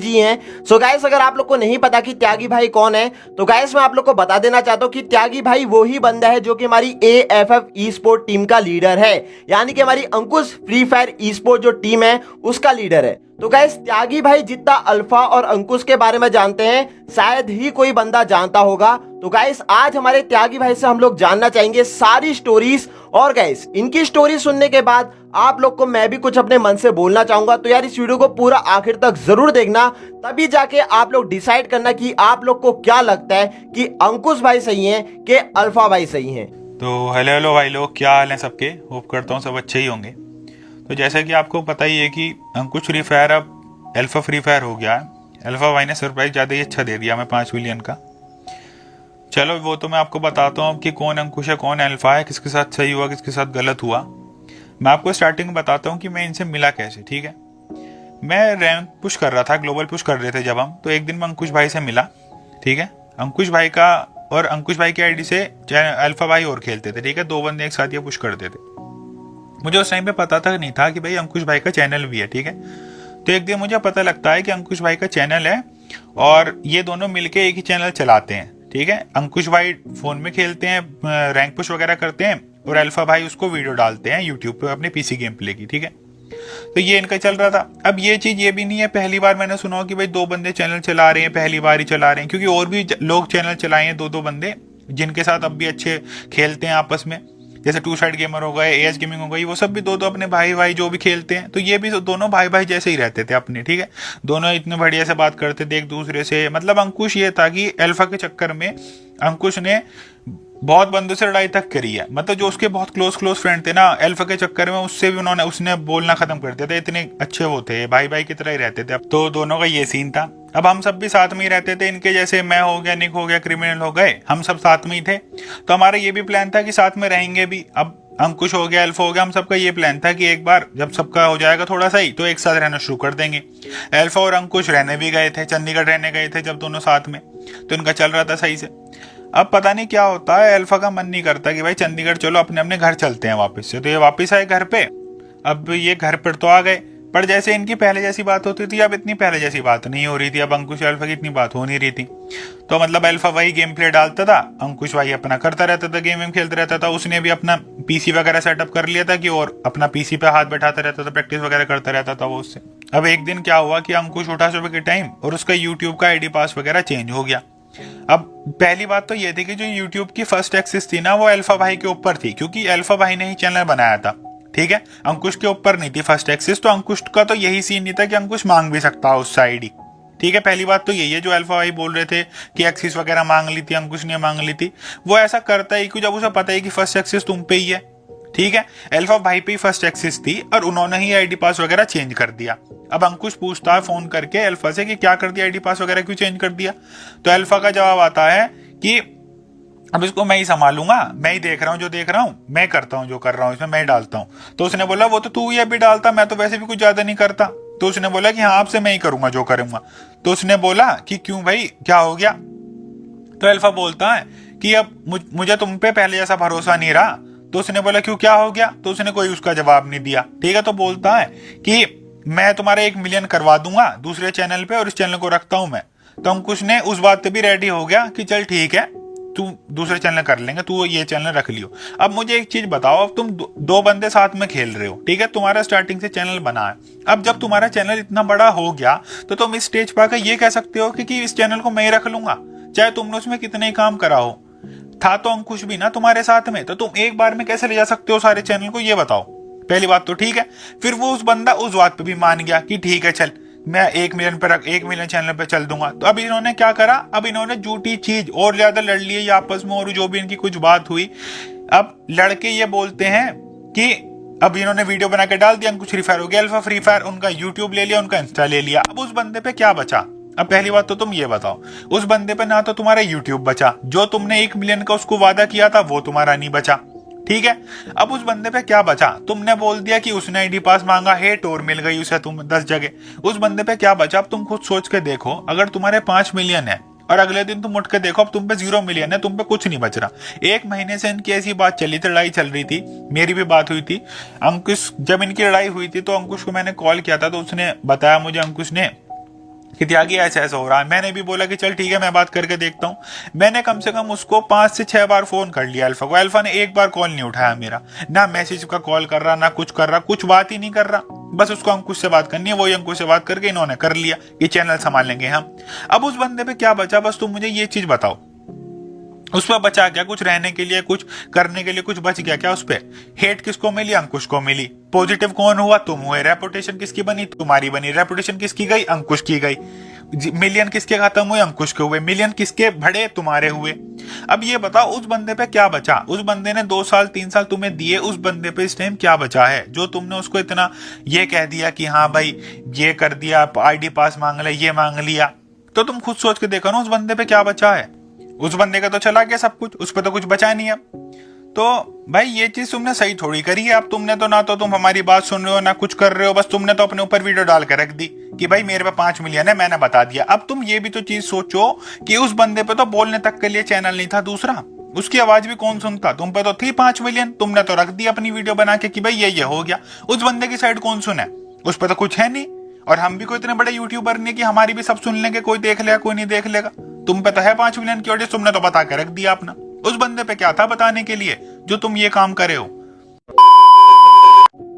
जी हैं। So guys, अगर आप लोग को नहीं पता कि त्यागी भाई कौन है, तो गाइस मैं आप लोग को बता देना चाहता हूं कि त्यागी भाई वो ही बंदा है जो कि हमारी AFF ई स्पोर्ट टीम का लीडर है, यानी कि हमारी अंकुश फ्री फायर ई स्पोर्ट जो टीम है उसका लीडर है। तो गाइस, त्यागी भाई जितना अल्फा और अंकुश के बारे में जानते हैं शायद ही कोई बंदा जानता होगा। तो गाइस, आज हमारे त्यागी भाई से हम लोग जानना चाहेंगे सारी स्टोरीज। और गाइस, इनकी स्टोरी सुनने के बाद आप लोग को मैं भी कुछ अपने मन से बोलना चाहूंगा। तो यार, इस वीडियो को पूरा आखिर तक जरूर देखना, तभी जाके आप लोग डिसाइड करना कि आप लोग को क्या लगता है कि अंकुश भाई सही हैं कि अल्फा भाई सही हैं। तो हेलो हेलो भाई लोग, क्या हाल है सबके। होप करता हूँ सब अच्छे ही होंगे। तो जैसा कि आपको पता ही है कि अंकुश फ्री फायर अब अल्फा फ्री फायर हो गया है। अल्फा भाई ने सरप्राइज ज़्यादा ही अच्छा दे दिया हमें 5 मिलियन का। चलो वो तो मैं आपको बताता हूँ कि कौन अंकुश है कौन अल्फा है, किसके साथ सही हुआ किसके साथ गलत हुआ। मैं आपको स्टार्टिंग में बताता हूँ कि मैं इनसे मिला कैसे। ठीक है, मैं रैंक पुश कर रहा था, ग्लोबल पुश कर रहे थे जब हम, तो एक दिन मैं अंकुश भाई से मिला। ठीक है, अंकुश भाई का और अंकुश भाई की आईडी से अल्फा भाई और खेलते थे। ठीक है, 2 बंदे एक साथ ये पुश करते थे। मुझे उस टाइम पे पता तक नहीं था कि भाई अंकुश भाई का चैनल भी है। ठीक है, तो एक दिन मुझे पता लगता है कि अंकुश भाई का चैनल है और ये दोनों मिलके एक ही चैनल चलाते हैं। ठीक है, अंकुश भाई फोन में खेलते हैं, रैंक पुश वगैरह करते हैं, और अल्फा भाई उसको वीडियो डालते हैं यूट्यूब पे अपने पीसी गेम प्ले की। ठीक है, तो ये इनका चल रहा था। अब ये चीज ये भी नहीं है पहली बार मैंने सुना कि भाई 2 बंदे चैनल चला रहे हैं, पहली बार ही चला रहे हैं, क्योंकि और भी लोग चैनल चलाए हैं 2-2 बंदे जिनके साथ अब भी अच्छे खेलते हैं आपस में, जैसे टू साइड गेमर हो गए, एएस गेमिंग हो गई, वो सब भी 2-2 अपने भाई भाई जो भी खेलते हैं। तो ये भी दोनों भाई भाई जैसे ही रहते थे अपने। ठीक है, दोनों इतने बढ़िया से बात करते थे एक दूसरे से। मतलब अंकुश ये था कि अल्फा के चक्कर में अंकुश ने बहुत बंदों से लड़ाई तक करी है। मतलब जो उसके बहुत क्लोज फ्रेंड थे ना, अल्फा के चक्कर में उससे भी उसने बोलना खत्म कर दिया था। इतने अच्छे वो थे, भाई भाई की तरह ही रहते थे। अब तो दोनों का ये सीन था। अब हम सब भी साथ में ही रहते थे इनके, जैसे मैं हो गया, निक हो गया, क्रिमिनल हो गए, हम सब साथ में ही थे। तो हमारा ये भी प्लान था कि साथ में रहेंगे भी। अब अंकुश हो गया, अल्फा हो गया, हम सबका ये प्लान था कि एक बार जब सबका हो जाएगा थोड़ा सा ही, तो एक साथ रहना शुरू कर देंगे। अल्फा और अंकुश रहने भी गए थे, चंडीगढ़ रहने गए थे जब दोनों साथ में, तो इनका चल रहा था सही से। अब पता नहीं क्या होता है, अल्फा का मन नहीं करता कि भाई चंडीगढ़ चलो अपने अपने घर चलते हैं वापस से। तो ये वापस आए घर पे। अब ये घर पर तो आ गए, पर जैसे इनकी पहले जैसी बात होती थी अब इतनी पहले जैसी बात नहीं हो रही थी। अब अंकुश अल्फा की इतनी बात हो नहीं रही थी। तो मतलब अल्फा वही गेम प्ले डालता था, अंकुश भाई अपना करता रहता था, गेम खेलता रहता था। उसने भी अपना पीसी वगैरह सेटअप कर लिया था कि और अपना पीसी पे हाथ बैठाता रहता था, प्रैक्टिस वगैरह करता रहता था वो उससे। अब एक दिन क्या हुआ कि अंकुश उठा सुबह के टाइम और उसका यूट्यूब का आईडी पास वगैरह चेंज हो गया। अब पहली बात तो ये थी कि जो YouTube की फर्स्ट एक्सेस थी ना, वो अल्फा भाई के ऊपर थी, क्योंकि अल्फा भाई ने ही चैनल बनाया था। ठीक है, अंकुश के ऊपर नहीं थी फर्स्ट एक्सेस। तो अंकुश का तो यही सीन नहीं था कि अंकुश मांग भी सकता है उससे आईडी। ठीक है, पहली बात तो यही है। जो अल्फा भाई बोल रहे थे कि एक्सेस वगैरह मांग ली थी, अंकुश ने मांग ली थी, वो ऐसा करता ही क्यों जब उसे पता है कि फर्स्ट एक्सेस तुम पे ही है। ठीक है, अल्फा भाई पे ही फर्स्ट एक्सेस थी और उन्होंने ही आईडी पास वगैरह चेंज कर दिया। अब अंकुश पूछता है फोन करके अल्फा से कि क्या कर दिया, आईडी पास वगैरह क्यों चेंज कर दिया। तो अल्फा का जवाब आता है कि अब इसको मैं ही संभालूंगा, मैं ही देख रहा हूँ, जो देख रहा हूँ मैं करता हूँ, जो कर रहा हूँ इसमें मैं डालता हूँ। तो उसने बोला वो तो तू ये भी डालता, मैं तो वैसे भी कुछ ज्यादा नहीं करता। तो उसने बोला कि हाँ आपसे मैं ही करूंगा जो करूंगा। तो उसने बोला कि क्यों भाई क्या हो गया। तो अल्फा बोलता है कि अब मुझे तुम पे पहले जैसा भरोसा नहीं रहा। तो उसने बोला क्यों क्या हो गया। तो उसने कोई उसका जवाब नहीं दिया। ठीक है, तो बोलता है कि मैं तुम्हारे 1 मिलियन करवा दूंगा दूसरे चैनल पे और इस चैनल को रखता हूं मैं। तो अंकुश ने उस बात पे भी रेडी हो गया कि चल ठीक है तू दूसरे चैनल कर लेंगे, तू ये चैनल रख लियो। अब मुझे एक चीज बताओ, अब तुम 2 बंदे साथ में खेल रहे हो। ठीक है, तुम्हारा स्टार्टिंग से चैनल बना है। अब जब तुम्हारा चैनल इतना बड़ा हो गया तो तुम इस स्टेज पर आकर ये कह सकते हो कि इस चैनल को मैं ही रख लूंगा, चाहे तुमने उसमें कितने ही काम करा हो। था तो अंकुश भी ना तुम्हारे साथ में, तो तुम एक बार में कैसे ले जा सकते हो सारे चैनल को, ये बताओ। पहली बात तो ठीक है। फिर वो उस बंदा उस बात पे भी मान गया कि ठीक है चल मैं 1 मिलियन पर 1 मिलियन चैनल पे चल दूंगा। तो अब इन्होंने क्या करा, अब इन्होंने झूठी चीज और ज्यादा लड़ ली है आपस में, और जो भी इनकी कुछ बात हुई। अब लड़के ये बोलते हैं कि अब इन्होंने वीडियो बना के डाल दिया, अंकुश फ्री फायर हो गया, अल्फा फ्री फायर, उनका यूट्यूब ले लिया, उनका इंस्टा ले लिया। अब उस बंदे पे क्या बचा। अब पहली बात तो तुम ये बताओ, उस बंदे पे ना तो तुम्हारा यूट्यूब बचा, जो तुमने 1 मिलियन का उसको वादा किया था वो तुम्हारा नहीं बचा। ठीक है, अब उस बंदे पे क्या बचा। तुमने बोल दिया कि उसने आईडी पास मांगा, हेट और मिल गई उसे तुम 10 जगह। उस बंदे पे क्या बचा। अब तुम खुद सोच के देखो, अगर तुम्हारे 5 मिलियन है और अगले दिन तुम उठ के देखो अब तुम पे 0 मिलियन है, तुम पे कुछ नहीं बच रहा। 1 महीने से इनकी ऐसी बात चली थी, लड़ाई चल रही थी, मेरी भी बात हुई थी। अंकुश जब इनकी लड़ाई हुई थी तो अंकुश को मैंने कॉल किया था, तो उसने बताया मुझे अंकुश ने कि त्यागी ऐसा ऐसा हो रहा है। मैंने भी बोला कि चल ठीक है मैं बात करके देखता हूँ। मैंने कम से कम उसको 5 से 6 बार फोन कर लिया अल्फा को। अल्फा ने एक बार कॉल नहीं उठाया मेरा, ना मैसेज का कॉल कर रहा, ना कुछ कर रहा, कुछ बात ही नहीं कर रहा। बस उसको अंकुश से बात करनी है, वही अंकुश से बात करके इन्होंने कर लिया कि चैनल संभाल लेंगे हम। अब उस बंदे पे क्या बचा, बस तुम मुझे ये चीज बताओ, उस पर बचा क्या? कुछ रहने के लिए, कुछ करने के लिए कुछ बच गया क्या उस पर? हेट किसको मिली? अंकुश को मिली। पॉजिटिव कौन हुआ? तुम हुए। रेपुटेशन किसकी बनी? तुम्हारी बनी। रेपुटेशन किसकी गई? अंकुश की गई। मिलियन किसके खत्म हुए? अंकुश के हुए। मिलियन किसके बढ़े? तुम्हारे हुए। अब ये बताओ उस बंदे पे क्या बचा? उस बंदे ने 2 साल 3 साल तुम्हें दिए, उस बंदे पे इस टाइम क्या बचा है जो तुमने उसको इतना ये कह दिया कि हाँ भाई ये कर दिया, आईडी पास मांग लिया, ये मांग लिया। तो तुम खुद सोच के देखो ना उस बंदे पे क्या बचा है। उस बंदे का तो चला गया सब कुछ, उस पर तो कुछ बचा नहीं अब। तो भाई ये चीज तुमने सही थोड़ी करी है। अब तुमने तो ना तो तुम हमारी बात सुन रहे हो ना कुछ कर रहे हो, बस तुमने तो अपने ऊपर वीडियो डाल के रख दी कि भाई मेरे पे 5 मिलियन है, मैंने बता दिया। अब तुम ये भी तो चीज सोचो कि उस बंदे पे तो बोलने तक के लिए चैनल नहीं था दूसरा, उसकी आवाज भी कौन सुनता? तुम पे तो थी 5 मिलियन, तुमने तो रख दी अपनी वीडियो बना के कि भाई ये हो गया। उस बंदे की साइड कौन सुने? उस पर तो कुछ है नहीं। और हम भी कोई इतने बड़े यूट्यूबर नहीं कि हमारी भी सब सुन लेंगे, कोई देख लेगा कोई नहीं देख लेगा। तुम पे तो है 5 मिलियन की ऑडियंस, तुमने तो बता के रख दिया अपना। उस बंदे पे क्या था बताने के लिए जो तुम ये काम करे हो?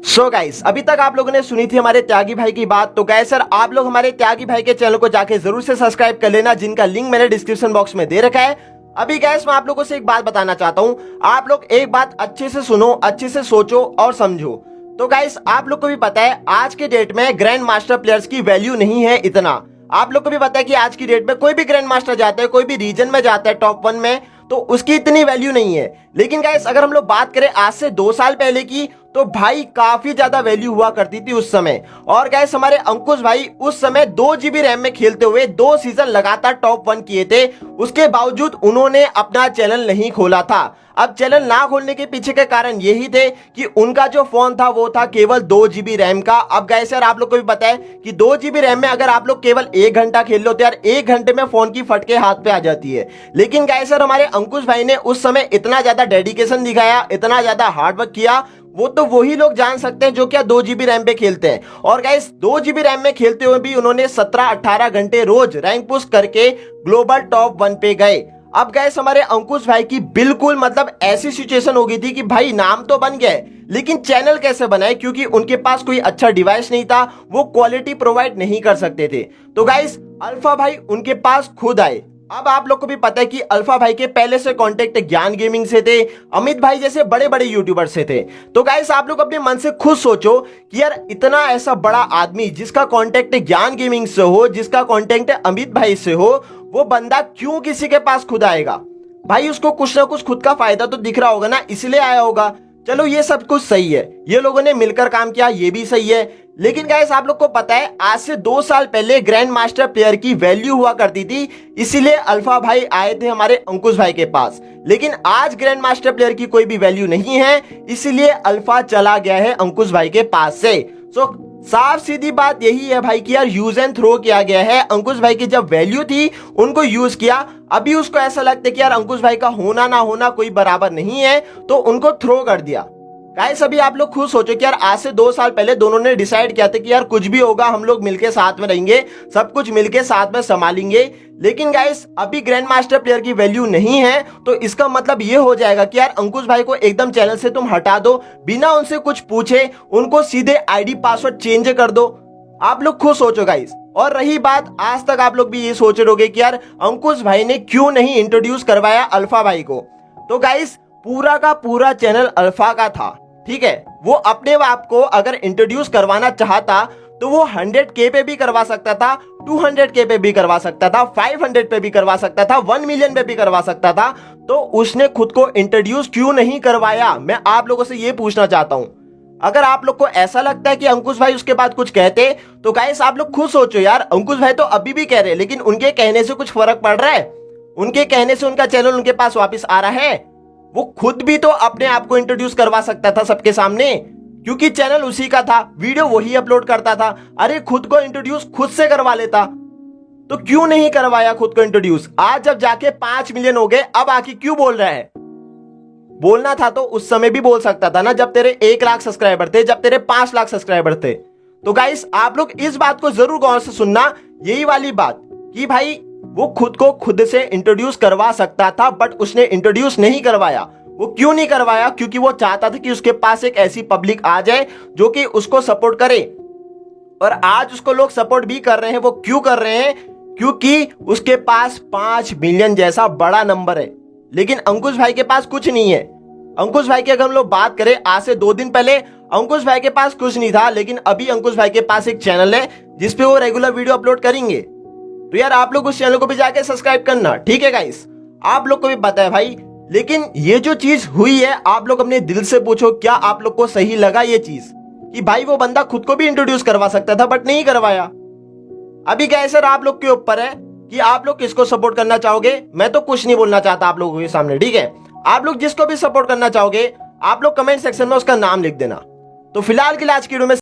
सो गाइस, अभी तक आप लोगों ने सुनी थी हमारे त्यागी भाई की बात। तो गाइस सर आप लोग हमारे त्यागी भाई के चैनल को जाके जरूर से सब्सक्राइब कर लेना, जिनका लिंक मैंने डिस्क्रिप्शन बॉक्स में दे रखा है। अभी गाइस मैं आप लोगों से एक बात बताना चाहता हूं, आप लोग एक बात अच्छे से सुनो, अच्छे से सोचो और समझो। तो गाइस आप लोग को भी पता है आज के डेट में ग्रैंड मास्टर प्लेयर्स की वैल्यू नहीं है इतना। आप लोग को भी पता है कि आज की डेट में कोई भी ग्रैंड मास्टर जाता है, कोई भी रीजन में जाता है टॉप 1 में, तो उसकी इतनी वैल्यू नहीं है। लेकिन गाइस अगर हम लोग बात करें आज से 2 साल पहले की, तो भाई काफी ज्यादा वैल्यू हुआ करती थी उस समय। और गाइस हमारे अंकुश भाई उस समय 2 GB रैम में खेलते हुए 2 सीजन लगातार टॉप 1 किए थे, उसके बावजूद उन्होंने अपना चैनल नहीं खोला था। अब चैनल ना खोलने के पीछे के कारण यही थे कि उनका जो फोन था वो था केवल 2 GB रैम का। अब गाइस यार आप लोग को भी पता है कि 2 GB रैम में अगर आप लोग केवल 1 घंटा खेल लो तो यार 1 घंटे में फोन की फटके हाथ पे आ जाती है। लेकिन गाइस यार हमारे अंकुश भाई ने उस समय इतना ज्यादा डेडिकेशन दिखाया, इतना ज्यादा हार्डवर्क किया, वो तो वही लोग जान सकते हैं जो क्या 2 GB रैम पे खेलते हैं। और गाइस 2 GB रैम में खेलते हुए भी उन्होंने 17-18 घंटे रोज रैंक पुश करके ग्लोबल टॉप 1 पे गए। अब गाइस हमारे अंकुश भाई की बिल्कुल मतलब ऐसी सिचुएशन हो गई थी कि भाई नाम तो बन गए लेकिन चैनल कैसे बनाए, क्योंकि उनके पास कोई अच्छा डिवाइस नहीं था, वो क्वालिटी प्रोवाइड नहीं कर सकते थे। तो गाइस अल्फा भाई उनके पास खुद आए। अब आप लोग को भी पता है कि अल्फा भाई के पहले से कांटेक्ट ज्ञान गेमिंग से थे, अमित भाई जैसे बड़े बड़े यूट्यूबर से थे। तो गाइस आप लोग अपने मन से खुद सोचो कि यार इतना ऐसा बड़ा आदमी जिसका कांटेक्ट ज्ञान गेमिंग से हो, जिसका कांटेक्ट अमित भाई से हो, वो बंदा क्यों किसी के पास खुद आएगा? भाई उसको कुछ ना कुछ खुद का फायदा तो दिख रहा होगा ना, इसलिए आया होगा। चलो ये सब कुछ सही है, ये लोगों ने मिलकर काम किया, ये भी सही है। लेकिन गाइस आप लोग को पता है आज से 2 साल पहले ग्रैंड मास्टर प्लेयर की वैल्यू हुआ करती थी, इसीलिए अल्फा भाई आए थे हमारे अंकुश भाई के पास। लेकिन आज ग्रैंड मास्टर प्लेयर की कोई भी वैल्यू नहीं है, इसीलिए अल्फा चला गया है अंकुश भाई के पास से। सो साफ सीधी बात यही है भाई कि यार यूज एंड थ्रो किया गया है। अंकुश भाई की जब वैल्यू थी उनको यूज किया, अभी उसको ऐसा लगता है कि यार अंकुश भाई का होना ना होना कोई बराबर नहीं है, तो उनको थ्रो कर दिया। गाइस अभी आप लोग खुद सोचो कि यार आज से 2 साल पहले दोनों ने डिसाइड किया था कि यार कुछ भी होगा हम लोग मिलके साथ में रहेंगे, सब कुछ मिलके साथ में संभालेंगे। लेकिन गाइस अभी ग्रैंड मास्टर प्लेयर की वैल्यू नहीं है, तो इसका मतलब ये हो जाएगा कि यार अंकुश भाई को एकदम चैनल से तुम हटा दो, बिना उनसे कुछ पूछे उनको सीधे आईडी पासवर्ड चेंज कर दो। आप लोग खुद सोचो गाइस। और रही बात, आज तक आप लोग भी ये सोच रहे होगे कि यार अंकुश भाई ने क्यों नहीं इंट्रोड्यूस करवाया अल्फा भाई को। तो गाइस पूरा का पूरा चैनल अल्फा का था, ठीक है। वो अपने आप को अगर इंट्रोड्यूस करवाना चाहता तो वो 100K पे भी करवा सकता था, 200K पे भी करवा सकता था, 500 पे भी करवा सकता था, 1 मिलियन पे भी करवा सकता था। तो उसने खुद को इंट्रोड्यूस क्यों नहीं करवाया, मैं आप लोगों से ये पूछना चाहता हूं। अगर आप लोग को ऐसा लगता है कि अंकुश भाई उसके बाद कुछ कहते, तो गाइस आप लोग खुद सोचो यार, अंकुश भाई तो अभी भी कह रहे हैं, लेकिन उनके कहने से कुछ फर्क पड़ रहा है? उनके कहने से उनका चैनल उनके पास वापस आ रहा है? वो खुद भी तो अपने आप को इंट्रोड्यूस करवा सकता था सबके सामने, क्योंकि चैनल उसी का था, वीडियो वही अपलोड करता था। अरे खुद को इंट्रोड्यूस खुद से करवा लेता, तो क्यों नहीं करवाया खुद को इंट्रोड्यूस? आज जब जाके 5 मिलियन हो गए, अब आके क्यों बोल रहा है? बोलना था तो उस समय भी बोल सकता था ना, जब तेरे 1 लाख सब्सक्राइबर थे, जब तेरे 5 लाख सब्सक्राइबर थे। तो गाइस आप लोग इस बात को जरूर गौर से सुनना यही वाली बात कि भाई वो खुद को खुद से इंट्रोड्यूस करवा सकता था, बट उसने इंट्रोड्यूस नहीं करवाया। वो क्यों नहीं करवाया? क्योंकि वो चाहता था कि उसके पास एक ऐसी पब्लिक आ जाए जो कि उसको सपोर्ट करे। और आज उसको लोग सपोर्ट भी कर रहे हैं। वो क्यों कर रहे हैं? क्योंकि उसके पास 5 मिलियन जैसा बड़ा नंबर है। लेकिन अंकुश भाई के पास कुछ नहीं है। अंकुश भाई की अगर हम लोग बात करें, आज से 2 दिन पहले अंकुश भाई के पास कुछ नहीं था, लेकिन अभी अंकुश भाई के पास एक चैनल है जिसपे वो रेगुलर वीडियो अपलोड करेंगे। तो यार आप लोग उस चैनल को भी जाके सब्सक्राइब करना, ठीक है गाइस? आप लोग को भी पता है भाई। लेकिन ये जो चीज हुई है, आप लोग अपने दिल से पूछो, क्या आप लोग को सही लगा ये चीज कि भाई वो बंदा खुद को भी इंट्रोड्यूस करवा सकता था बट नहीं करवाया? अभी गाइस सर आप लोग के ऊपर है कि आप लोग किसको सपोर्ट करना चाहोगे। मैं तो कुछ नहीं बोलना चाहता आप लोगों के सामने, ठीक है? आप लोग जिसको भी सपोर्ट करना चाहोगे, आप लोग कमेंट सेक्शन में उसका नाम लिख देना। तो फिलहाल के लिए आज की वीडियो में